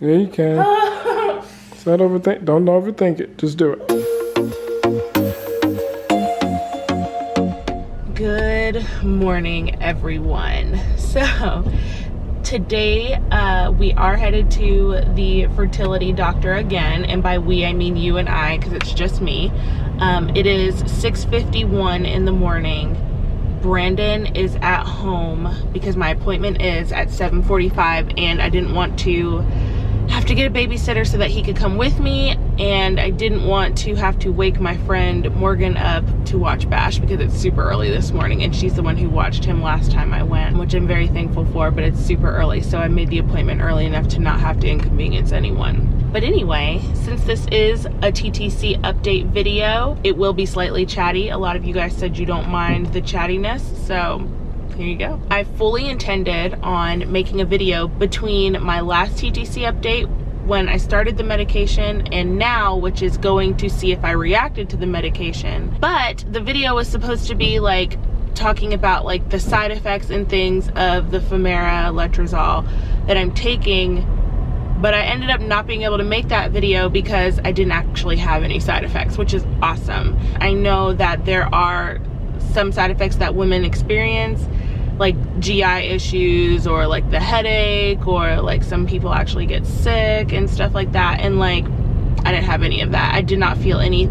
Yeah, you can. It's not overthink. Don't overthink it. Just do it. Good morning, everyone. So today we are headed to the fertility doctor again, and by we I mean you and I, because it's just me. It is 6:51 in the morning. Brandon is at home because my appointment is at 7:45, and I didn't want to have to get a babysitter so that he could come with me, and I didn't want to have to wake my friend Morgan up to watch Bash because it's super early this morning, and she's the one who watched him last time I went, which I'm very thankful for, but it's super early, so I made the appointment early enough to not have to inconvenience anyone. But anyway, since this is a TTC update video, it will be slightly chatty. A lot of you guys said you don't mind the chattiness, so here you go. I fully intended on making a video between my last TTC update when I started the medication and now, which is going to see if I reacted to the medication. But the video was supposed to be like talking about like the side effects and things of the Femara letrozole that I'm taking, but I ended up not being able to make that video because I didn't actually have any side effects, which is awesome. I know that there are some side effects that women experience, like GI issues or like the headache, or like some people actually get sick and stuff like that, and like I didn't have any of that. I did not feel any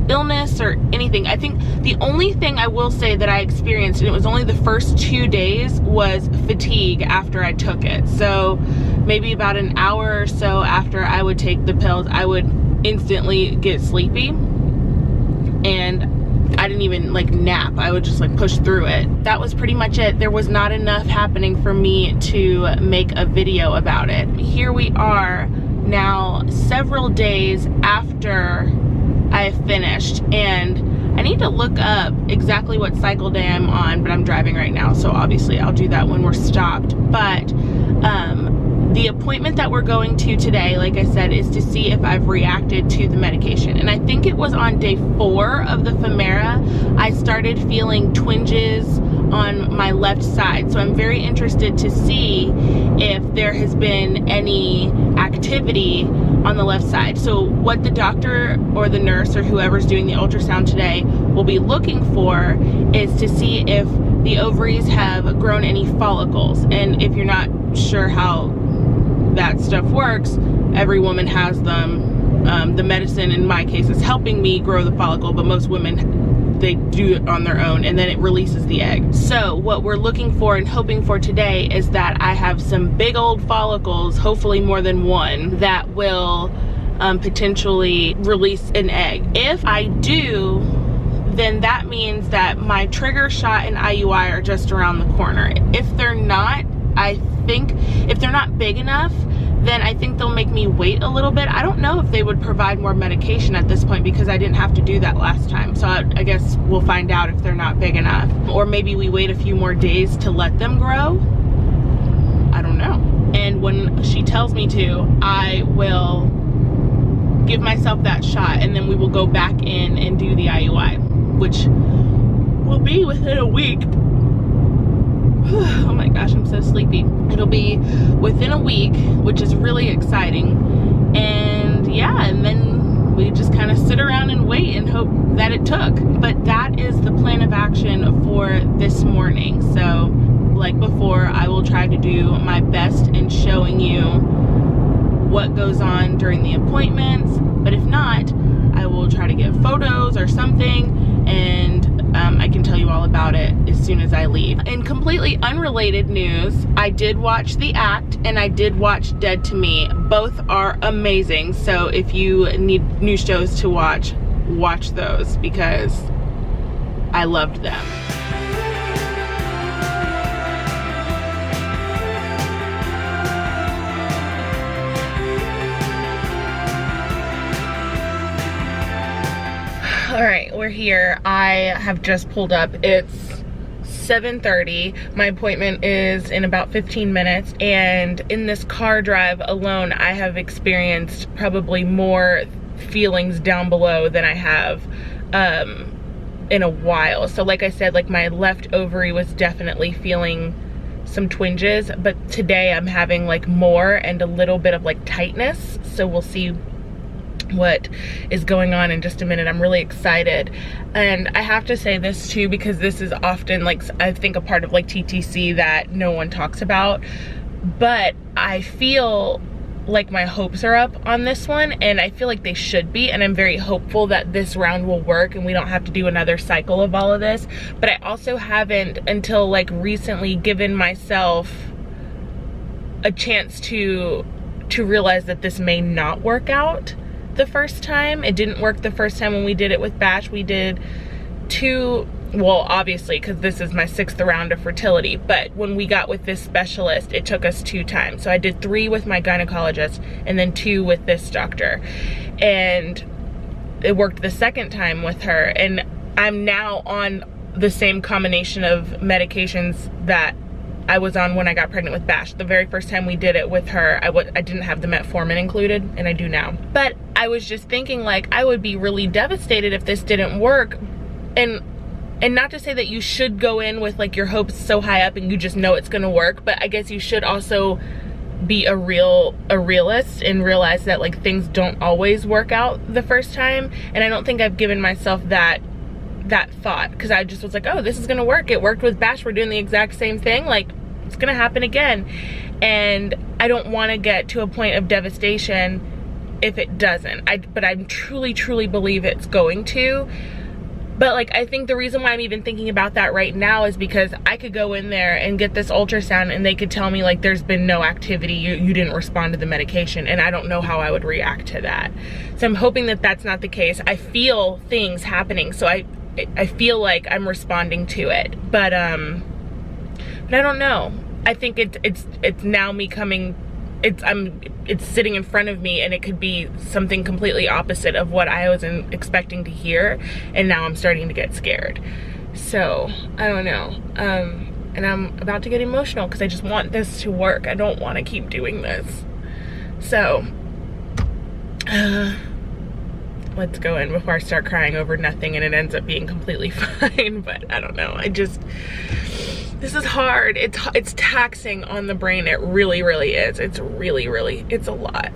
illness or anything. I think the only thing I will say that I experienced, and it was only the first 2 days, was fatigue after I took it. So maybe about an hour or so after I would take the pills, I would instantly get sleepy, and I didn't even like nap. I would just like push through it. That was pretty much it. There was not enough happening for me to make a video about it. Here we are now, several days after I have finished, and I need to look up exactly what cycle day I'm on, but I'm driving right now, so obviously I'll do that when we're stopped. But the appointment that we're going to today, like I said, is to see if I've reacted to the medication. And I think it was on day 4 of the Femara, I started feeling twinges on my left side. So I'm very interested to see if there has been any activity on the left side. So what the doctor or the nurse or whoever's doing the ultrasound today will be looking for is to see if the ovaries have grown any follicles. And if you're not sure how that stuff works, every woman has them. The medicine in my case is helping me grow the follicle, but most women, they do it on their own, and then it releases the egg. So what we're looking for and hoping for today is that I have some big old follicles, hopefully more than one, that will potentially release an egg. If I do, then that means that my trigger shot and IUI are just around the corner. If they're not, I think if they're not big enough, then I think they'll make me wait a little bit. I don't know if they would provide more medication at this point because I didn't have to do that last time. So I guess we'll find out if they're not big enough. Or maybe we wait a few more days to let them grow. I don't know. And when she tells me to, I will give myself that shot, and then we will go back in and do the IUI, which will be within a week. Oh my gosh, I'm so sleepy. It'll be within a week, which is really exciting. And yeah, and then we just kind of sit around and wait and hope that it took. But that is the plan of action for this morning. So like before, I will try to do my best in showing you what goes on during the appointments. But if not, I will try to get photos or something, and I can tell you all about it as soon as I leave. In completely unrelated news, I did watch The Act and I did watch Dead to Me. Both are amazing, so if you need new shows to watch those because I loved them. All right, we're here. I have just pulled up. It's 7:30. My appointment is in about 15 minutes, and in this car drive alone, I have experienced probably more feelings down below than I have in a while. So like I said, like my left ovary was definitely feeling some twinges, but today I'm having like more and a little bit of like tightness. So we'll see what is going on in just a minute. I'm really excited. And I have to say this too, because this is often like, I think, a part of like TTC that no one talks about, but I feel like my hopes are up on this one, and I feel like they should be, and I'm very hopeful that this round will work and we don't have to do another cycle of all of this. But I also haven't until like recently given myself a chance to realize that this may not work out the first time. It didn't work the first time when we did it with Bash. We did 2, well, obviously, because this is my 6th round of fertility, but when we got with this specialist, it took us 2 times. So I did 3 with my gynecologist and then 2 with this doctor. And it worked the second time with her. And I'm now on the same combination of medications that I was on when I got pregnant with Bash. The very first time we did it with her, I didn't have the metformin included, and I do now. But I was just thinking, like, I would be really devastated if this didn't work. And not to say that you should go in with like your hopes so high up and you just know it's gonna work, but I guess you should also be a realist and realize that like things don't always work out the first time. And I don't think I've given myself that thought, because I just was like, oh, this is gonna work. It worked with Bash. We're doing the exact same thing. Like, it's gonna happen again. And I don't want to get to a point of devastation if it doesn't. But I truly believe it's going to. But like, I think the reason why I'm even thinking about that right now is because I could go in there and get this ultrasound and they could tell me like there's been no activity, you didn't respond to the medication, and I don't know how I would react to that. So I'm hoping that that's not the case. I feel things happening, so I feel like I'm responding to it, but I don't know. I think it's now me coming. It's sitting in front of me, and it could be something completely opposite of what I was expecting to hear, and now I'm starting to get scared. So I don't know. And I'm about to get emotional because I just want this to work. I don't want to keep doing this. So let's go in before I start crying over nothing and it ends up being completely fine. But I don't know. This is hard. It's taxing on the brain. It really is. It's a lot.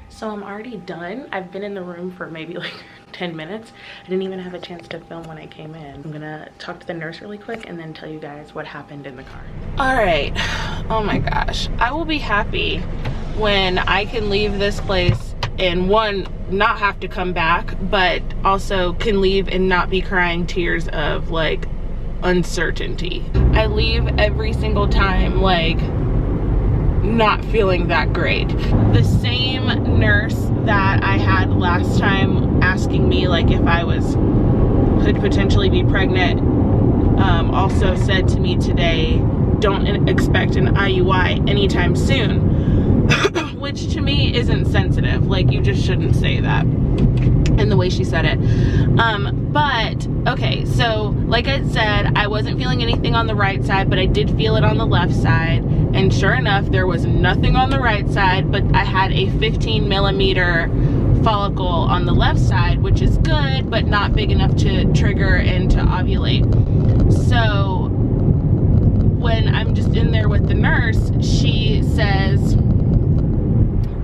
So I'm already done. I've been in the room for maybe like 10 minutes. I didn't even have a chance to film when I came in. I'm gonna talk to the nurse really quick and then tell you guys what happened in the car. All right, oh my gosh. I will be happy when I can leave this place and, one, not have to come back, but also can leave and not be crying tears of like uncertainty. I leave every single time like not feeling that great. The same nurse that I had last time asking me like if I could potentially be pregnant also said to me today, don't expect an IUI anytime soon, which to me isn't sensitive. Like, you just shouldn't say that in the way she said it. But okay, so like I said, I wasn't feeling anything on the right side, but I did feel it on the left side. And sure enough, there was nothing on the right side, but I had a 15 millimeter follicle on the left side, which is good, but not big enough to trigger and to ovulate. So when I'm just in there with the nurse, she says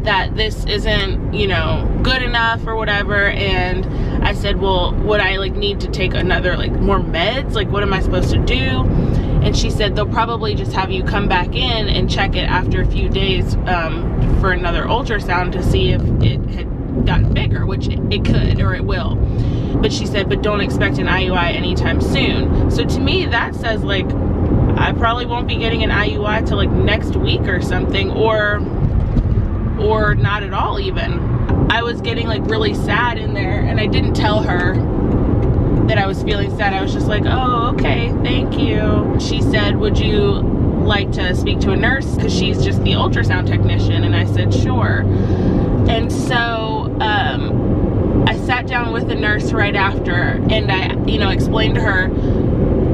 that this isn't, you know, good enough or whatever. And I said, well, would I like need to take another, like, more meds? Like, what am I supposed to do? And she said they'll probably just have you come back in and check it after a few days for another ultrasound to see if it had gotten bigger, which it could, or it will. But she said, but don't expect an IUI anytime soon. So to me, that says like I probably won't be getting an IUI till like next week or something, or not at all even. I was getting like really sad in there, and I didn't tell her that I was feeling sad. I was just like, oh, okay, thank you. She said, would you like to speak to a nurse? Because she's just the ultrasound technician. And I said, sure. And so I sat down with the nurse right after, and I, you know, explained to her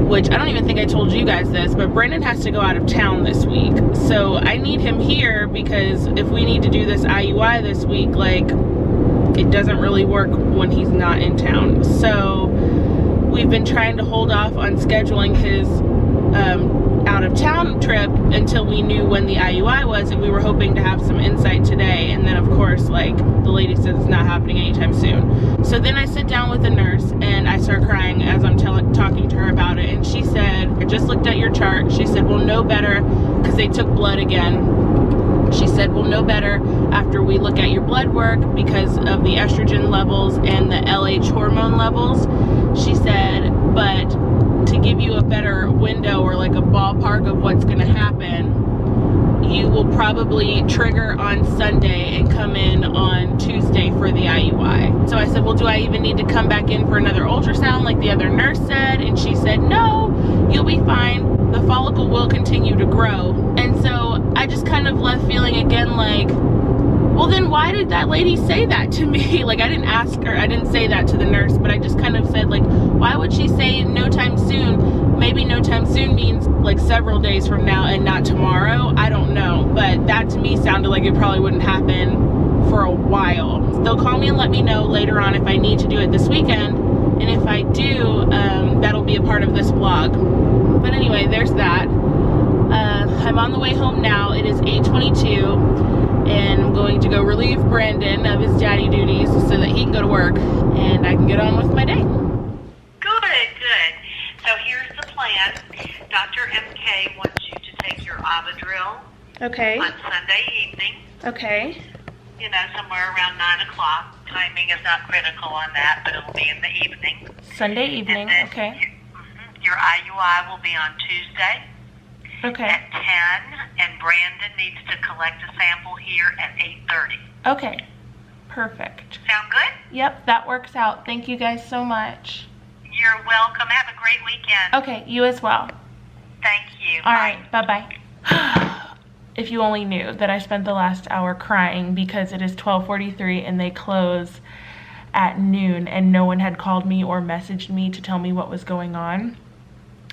which I don't even think I told you guys this, but Brandon has to go out of town this week. So I need him here because if we need to do this IUI this week, like, it doesn't really work when he's not in town. So we've been trying to hold off on scheduling his out of town trip until we knew when the IUI was, and we were hoping to have some insight today. And then of course, like, the lady says it's not happening anytime soon. So then I sit down with the nurse and I start crying as I'm talking to her about it, and she said, I just looked at your chart. She said, we'll know better, because they took blood again. She said, we'll know better after we look at your blood work because of the estrogen levels and the LH hormone levels. She said, but to give you a better window or like a ballpark of what's going to happen, you will probably trigger on Sunday and come in on Tuesday for the IUI. So I said, well, do I even need to come back in for another ultrasound like the other nurse said? And she said, no, you'll be fine. The follicle will continue to grow. And so I just kind of left feeling again like, well, then why did that lady say that to me? Like, I didn't ask her, I didn't say that to the nurse, but I just kind of said, like, why would she say no time soon? Maybe no time soon means like several days from now and not tomorrow. I don't know, but that to me sounded like it probably wouldn't happen for a while. They'll call me and let me know later on if I need to do it this weekend, and if I do, that'll be a part of this vlog. But anyway, there's that. I'm on the way home now. It is 8:22, and I'm going to go relieve Brandon of his daddy duties so that he can go to work and I can get on with my day. Good. So here's the plan. Dr. MK wants you to take your Avidril Okay. on Sunday evening, Okay. you know, somewhere around 9 o'clock. Timing is not critical on that, but it'll be in the evening. Sunday evening. And then Okay. Your IUI will be on Tuesday Okay. at 10, and Brandon needs to collect a sample here at 8:30. Okay. Perfect. Sound good? Yep, that works out. Thank you guys so much. You're welcome. Have a great weekend. Okay, you as well. Thank you. All right, bye-bye. If you only knew that I spent the last hour crying because it is 12:43 and they close at noon and no one had called me or messaged me to tell me what was going on.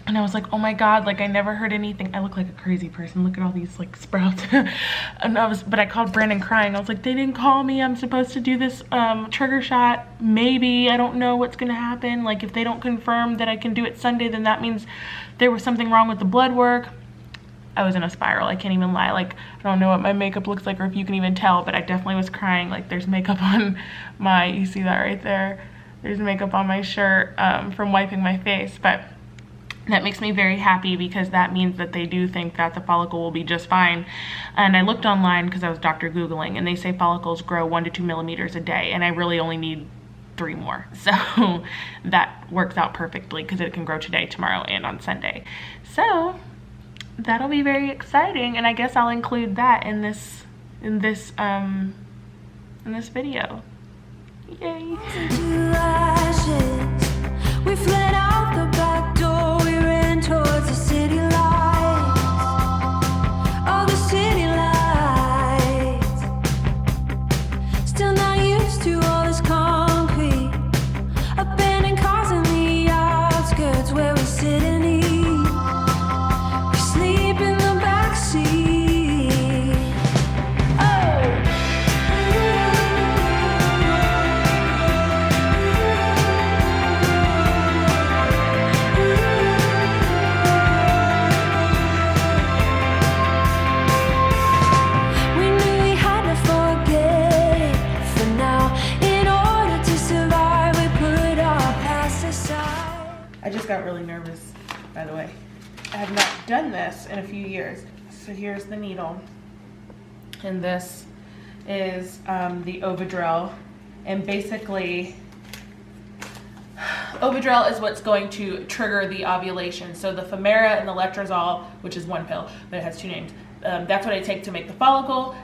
And I was like, oh my God, like I never heard anything. I look like a crazy person. Look at all these like sprouts. But I called Brandon crying. I was like, they didn't call me. I'm supposed to do this trigger shot. Maybe, I don't know what's gonna happen. Like if they don't confirm that I can do it Sunday, then that means there was something wrong with the blood work. I was in a spiral, I can't even lie. Like, I don't know what my makeup looks like or if you can even tell, but I definitely was crying. Like there's makeup on my, you see that right there? There's makeup on my shirt from wiping my face, but that makes me very happy because that means that they do think that the follicle will be just fine. And I looked online because I was Dr. Googling, and they say follicles grow 1 to 2 millimeters a day, and I really only need 3 more. So that works out perfectly because it can grow today, tomorrow, and on Sunday. So that'll be very exciting, and I guess I'll include that in this video. Yay. We fled out the back door, we ran towards the city lights. Oh, the city lights. Still not used to all this concrete. Abandoned cars in the outskirts where we sit and eat. We sleep in the backseat. I just got really nervous, by the way. I have not done this in a few years. So here's the needle. And this is the Ovidrel. And basically, Ovidrel is what's going to trigger the ovulation. So the Femara and the Letrozole, which is one pill, but it has 2 names. That's what I take to make the follicle,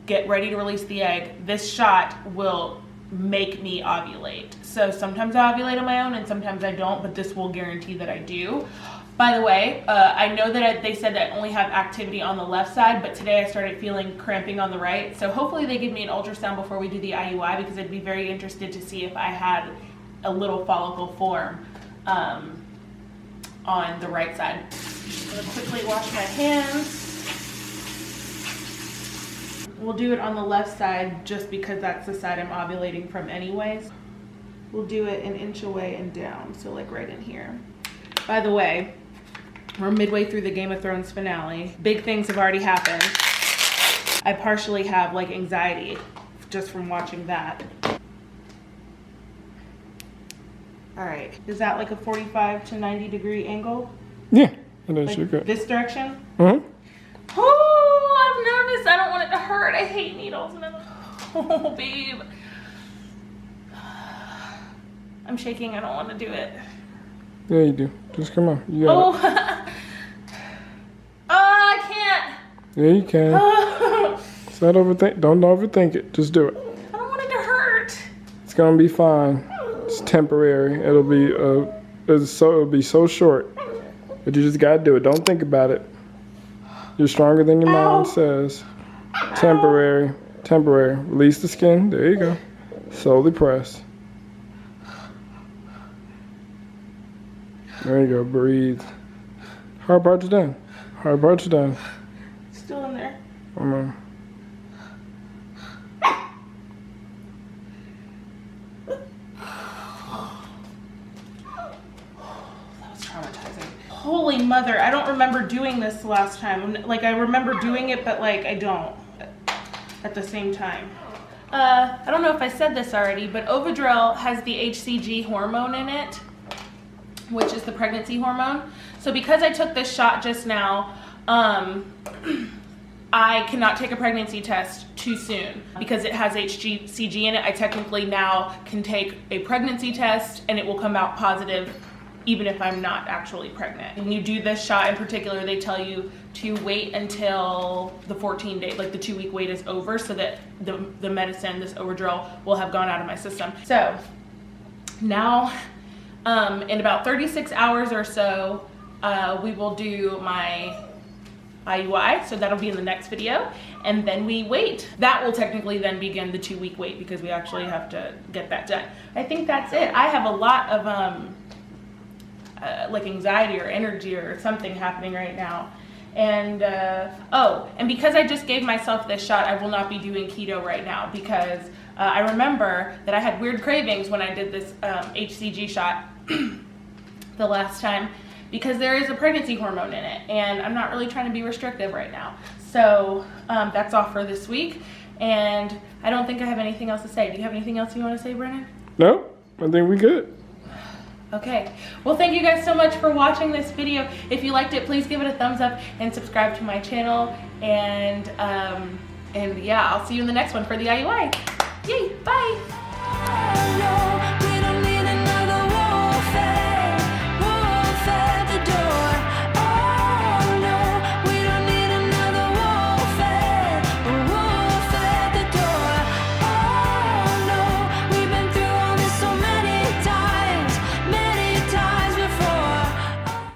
get ready to release the egg. This shot will make me ovulate. So sometimes I ovulate on my own and sometimes I don't, but this will guarantee that I do. By the way, I know that they said that I only have activity on the left side, but today I started feeling cramping on the right. So hopefully they give me an ultrasound before we do the IUI, because I'd be very interested to see if I had a little follicle form on the right side. I'm gonna quickly wash my hands. We'll do it on the left side just because that's the side I'm ovulating from anyways. We'll do it 1 inch away and down, so like right in here. By the way, we're midway through the Game of Thrones finale. Big things have already happened. I partially have like anxiety just from watching that. All right, is that like a 45 to 90 degree angle? Yeah, and then Like you're good. this direction? Mm-hmm. Oh, I'm nervous. I don't want it to hurt. I hate needles. Oh, babe. I'm shaking. I don't want to do it. Yeah, you do. Just come on. You got it. I can't. Yeah, you can. So don't overthink it. Just do it. I don't want it to hurt. It's gonna be fine. It's temporary. It'll be so short. But you just gotta do it. Don't think about it. You're stronger than your mind says. Temporary. Temporary. Release the skin. There you go. Slowly press. There you go. Breathe. Hard part's done. Hard part's done. Still in there. Come on. That was traumatizing. Holy mother, I don't remember doing this last time. Like, I remember doing it, but like, I don't at the same time. I don't know if I said this already, but Ovidrel has the HCG hormone in it, which is the pregnancy hormone. So because I took this shot just now, I cannot take a pregnancy test too soon because it has HCG in it. I technically now can take a pregnancy test and it will come out positive even if I'm not actually pregnant. When you do this shot in particular, they tell you to wait until the 14 day, like the 2-week wait is over so that the medicine, this Ovidrel, will have gone out of my system. So now, in about 36 hours or so, we will do my IUI, so that'll be in the next video, and then we wait. That will technically then begin the 2-week wait because we actually have to get that done. I think that's it. I have a lot of like anxiety or energy or something happening right now. And and because I just gave myself this shot, I will not be doing keto right now because I remember that I had weird cravings when I did this HCG shot the last time because there is a pregnancy hormone in it and I'm not really trying to be restrictive right now. So that's all for this week and I don't think I have anything else to say. Do you have anything else you want to say, Brennan? No, I think we good. Okay, well thank you guys so much for watching this video. If you liked it, please give it a thumbs up and subscribe to my channel. And yeah, I'll see you in the next one for the IUI. Yay, bye.